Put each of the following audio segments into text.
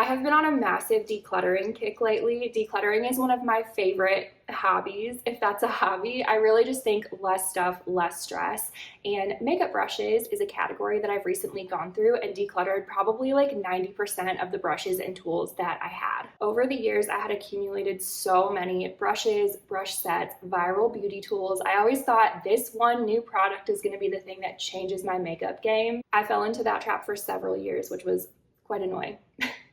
have been on a massive decluttering kick lately. Decluttering is one of my favorite hobbies, if that's a hobby. I really just think less stuff, less stress. And makeup brushes is a category that I've recently gone through and decluttered probably like 90% of the brushes and tools that I had. Over the years, I had accumulated so many brushes, brush sets, viral beauty tools. I always thought this one new product is going to be the thing that changes my makeup game. I fell into that trap for several years, which was quite annoying.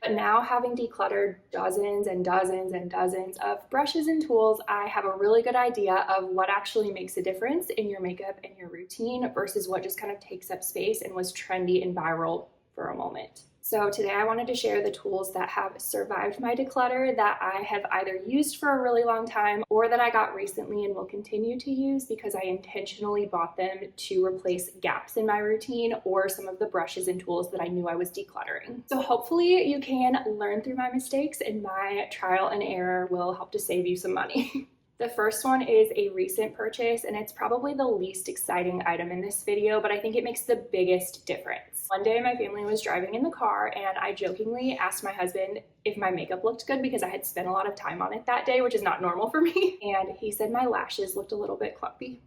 But now, having decluttered dozens and dozens and dozens of brushes and tools, I have a really good idea of what actually makes a difference in your makeup and your routine versus what just kind of takes up space and was trendy and viral for a moment. So today I wanted to share the tools that have survived my declutter that I have either used for a really long time or that I got recently and will continue to use because I intentionally bought them to replace gaps in my routine or some of the brushes and tools that I knew I was decluttering. So hopefully you can learn through my mistakes and my trial and error will help to save you some money. The first one is a recent purchase, and it's probably the least exciting item in this video, but I think it makes the biggest difference. One day my family was driving in the car and I jokingly asked my husband if my makeup looked good because I had spent a lot of time on it that day, which is not normal for me. And he said my lashes looked a little bit clumpy.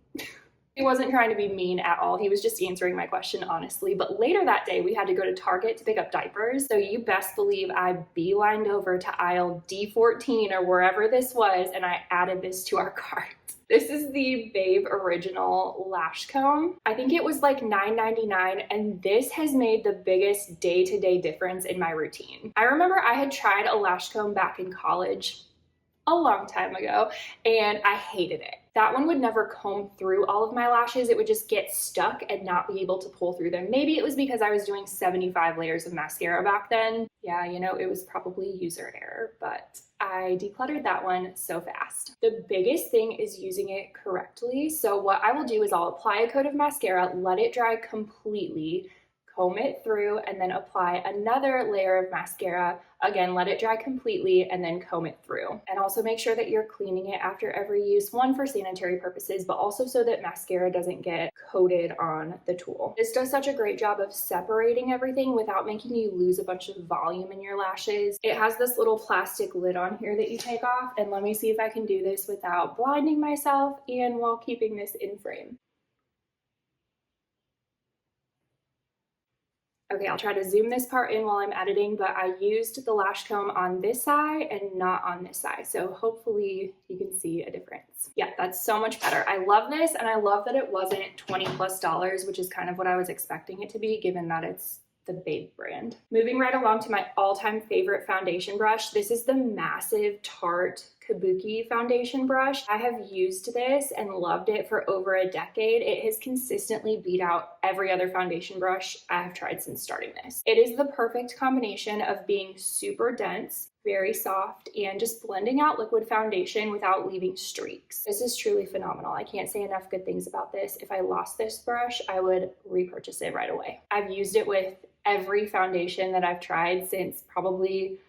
He wasn't trying to be mean at all. He was just answering my question honestly. But later that day, we had to go to Target to pick up diapers. So you best believe I beelined over to aisle D14 or wherever this was, and I added this to our cart. This is the Babe Original Lash Comb. I think it was like $9.99, and this has made the biggest day-to-day difference in my routine. I remember I had tried a lash comb back in college a long time ago, and I hated it. That one would never comb through all of my lashes. It would just get stuck and not be able to pull through them. Maybe it was because I was doing 75 layers of mascara back then. Yeah, you know, it was probably user error, but I decluttered that one so fast. The biggest thing is using it correctly. So what I will do is I'll apply a coat of mascara, let it dry completely, comb it through, and then apply another layer of mascara. Again, let it dry completely and then comb it through. And also make sure that you're cleaning it after every use, one for sanitary purposes, but also so that mascara doesn't get coated on the tool. This does such a great job of separating everything without making you lose a bunch of volume in your lashes. It has this little plastic lid on here that you take off, and let me see if I can do this without blinding myself and while keeping this in frame. Okay, I'll try to zoom this part in while I'm editing, but I used the lash comb on this side and not on this side. So hopefully you can see a difference. Yeah, that's so much better. I love this, and I love that it wasn't $20+, which is kind of what I was expecting it to be, given that it's the Babe brand. Moving right along to my all-time favorite foundation brush. This is the massive Tarte Kabuki foundation brush. I have used this and loved it for over a decade. It has consistently beat out every other foundation brush I have tried since starting this. It is the perfect combination of being super dense, very soft, and just blending out liquid foundation without leaving streaks. This is truly phenomenal. I can't say enough good things about this. If I lost this brush, I would repurchase it right away. I've used it with every foundation that I've tried since probably,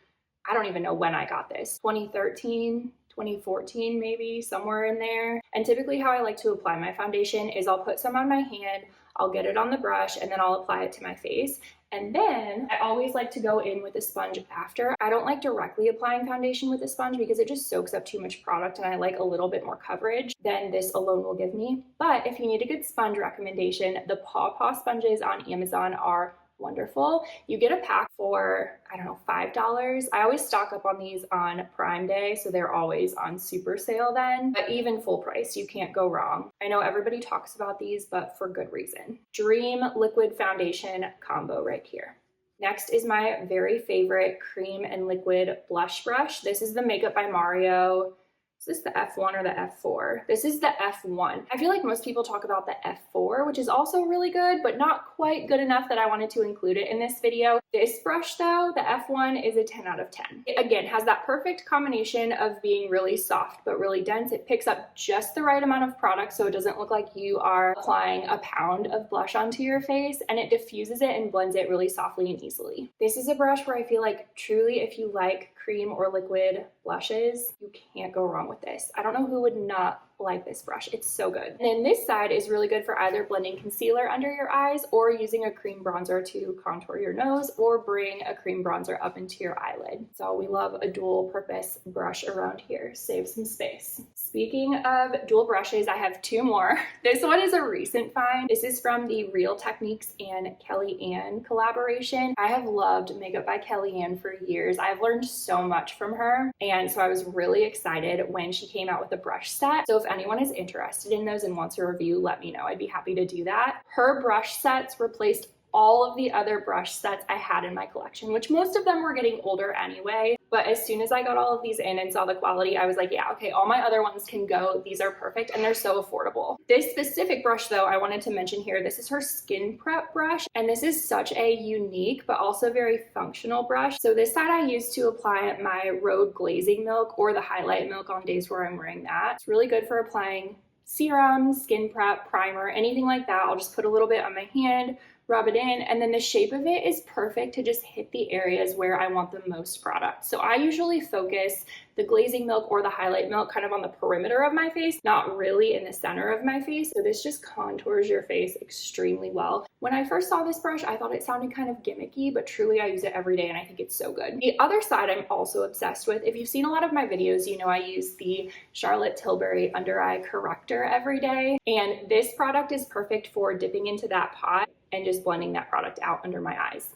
I don't even know when I got this, 2013, 2014 maybe, somewhere in there. And typically how I like to apply my foundation is I'll put some on my hand, I'll get it on the brush, and then I'll apply it to my face. And then I always like to go in with a sponge after. I don't like directly applying foundation with a sponge because it just soaks up too much product, and I like a little bit more coverage than this alone will give me. But if you need a good sponge recommendation, the Paw Paw sponges on Amazon are wonderful. You get a pack for, I don't know, $5. I always stock up on these on Prime Day, so they're always on super sale then, but even full price, you can't go wrong. I know everybody talks about these, but for good reason. Dream liquid foundation combo right here. Next is my very favorite cream and liquid blush brush. This is the Makeup by Mario. Is this the F1 or the F4? This is the F1. I feel like most people talk about the F4, which is also really good, but not quite good enough that I wanted to include it in this video. This brush though, the F1, is a 10 out of 10. It again has that perfect combination of being really soft but really dense. It picks up just the right amount of product so it doesn't look like you are applying a pound of blush onto your face, and it diffuses it and blends it really softly and easily. This is a brush where I feel like truly if you like cream or liquid blushes, you can't go wrong with this. I don't know who would not like this brush. It's so good. And then this side is really good for either blending concealer under your eyes or using a cream bronzer to contour your nose or bring a cream bronzer up into your eyelid. So we love a dual purpose brush around here. Save some space. Speaking of dual brushes, I have two more. This one is a recent find. This is from the Real Techniques and Kelli collaboration. I have loved Makeup by Kelli for years. I've learned so much from her, and so I was really excited when she came out with a brush set. So if anyone is interested in those and wants a review, let me know. I'd be happy to do that. Her brush sets replaced all of the other brush sets I had in my collection, which most of them were getting older anyway. But as soon as I got all of these in and saw the quality, I was like, yeah, okay, all my other ones can go. These are perfect and they're so affordable. This specific brush though, I wanted to mention here, this is her Skin Prep brush. And this is such a unique, but also very functional brush. So this side I use to apply my Road Glazing Milk or the Highlight Milk on days where I'm wearing that. It's really good for applying serum, skin prep, primer, anything like that. I'll just put a little bit on my hand, rub it in, and then the shape of it is perfect to just hit the areas where I want the most product. So I usually focus the glazing milk or the highlight milk kind of on the perimeter of my face, not really in the center of my face. So this just contours your face extremely well. When I first saw this brush, I thought it sounded kind of gimmicky, but truly I use it every day and I think it's so good. The other side I'm also obsessed with. If you've seen a lot of my videos, you know I use the Charlotte Tilbury Under Eye Corrector every day. And this product is perfect for dipping into that pot and just blending that product out under my eyes.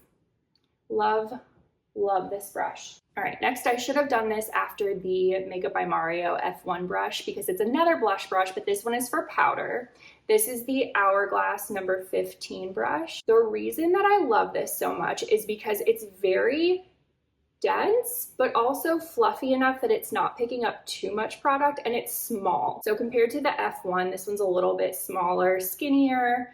Love, love this brush. All right, next I should have done this after the Makeup by Mario F1 brush because it's another blush brush, but this one is for powder. This is the Hourglass number 15 brush. The reason that I love this so much is because it's very dense, but also fluffy enough that it's not picking up too much product, and it's small. So compared to the F1, this one's a little bit smaller, skinnier,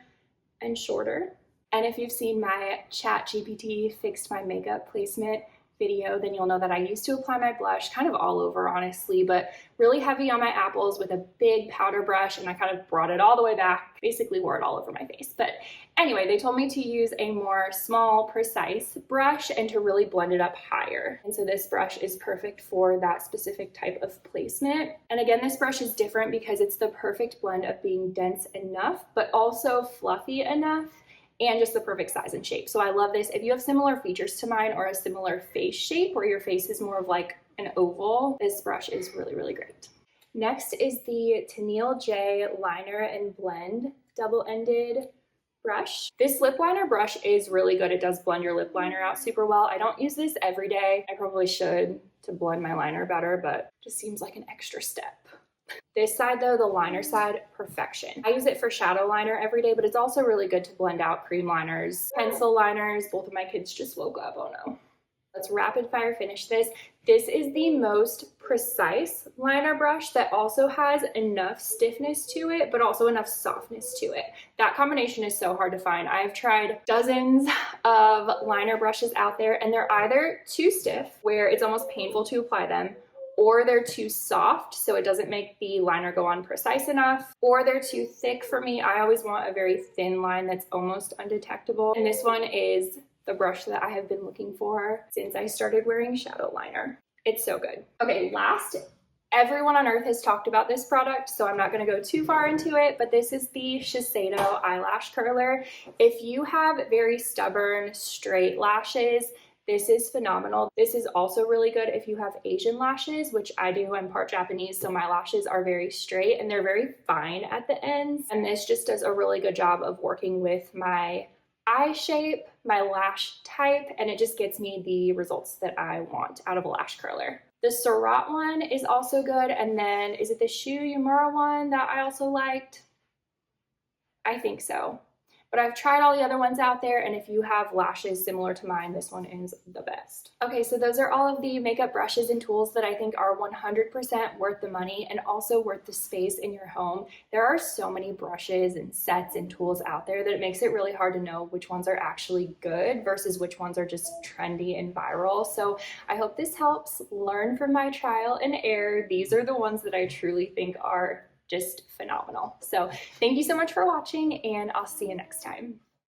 and shorter. And if you've seen my ChatGPT fixed my makeup placement video, then you'll know that I used to apply my blush kind of all over, honestly, but really heavy on my apples with a big powder brush, and I kind of brought it all the way back, basically wore it all over my face. But anyway, they told me to use a more small, precise brush and to really blend it up higher. And so this brush is perfect for that specific type of placement. And again, this brush is different because it's the perfect blend of being dense enough, but also fluffy enough, and just the perfect size and shape. So I love this. If you have similar features to mine or a similar face shape where your face is more of like an oval, this brush is really, really great. Next is the Tanielle J Liner and Blend double-ended brush. This lip liner brush is really good. It does blend your lip liner out super well. I don't use this every day. I probably should to blend my liner better, but it just seems like an extra step. This side though, the liner side, perfection. I use it for shadow liner every day, but it's also really good to blend out cream liners, pencil liners. Both of my kids just woke up, oh no. Let's rapid fire finish this. This is the most precise liner brush that also has enough stiffness to it, but also enough softness to it. That combination is so hard to find. I've tried dozens of liner brushes out there, and they're either too stiff, where it's almost painful to apply them, or they're too soft, so it doesn't make the liner go on precise enough, or they're too thick for me. I always want a very thin line that's almost undetectable. And this one is the brush that I have been looking for since I started wearing shadow liner. It's so good. Okay, last, everyone on earth has talked about this product, so I'm not gonna go too far into it, but this is the Shiseido eyelash curler. If you have very stubborn, straight lashes, this is phenomenal. This is also really good if you have Asian lashes, which I do. I'm part Japanese, so my lashes are very straight and they're very fine at the ends. And this just does a really good job of working with my eye shape, my lash type, and it just gets me the results that I want out of a lash curler. The Surat one is also good. And then is it the Shu Yumura one that I also liked? I think so. But I've tried all the other ones out there, and if you have lashes similar to mine, this one is the best. Okay, so those are all of the makeup brushes and tools that I think are 100% worth the money and also worth the space in your home. There are so many brushes and sets and tools out there that it makes it really hard to know which ones are actually good versus which ones are just trendy and viral. So I hope this helps. Learn from my trial and error. These are the ones that I truly think are just phenomenal. So thank you so much for watching, and I'll see you next time.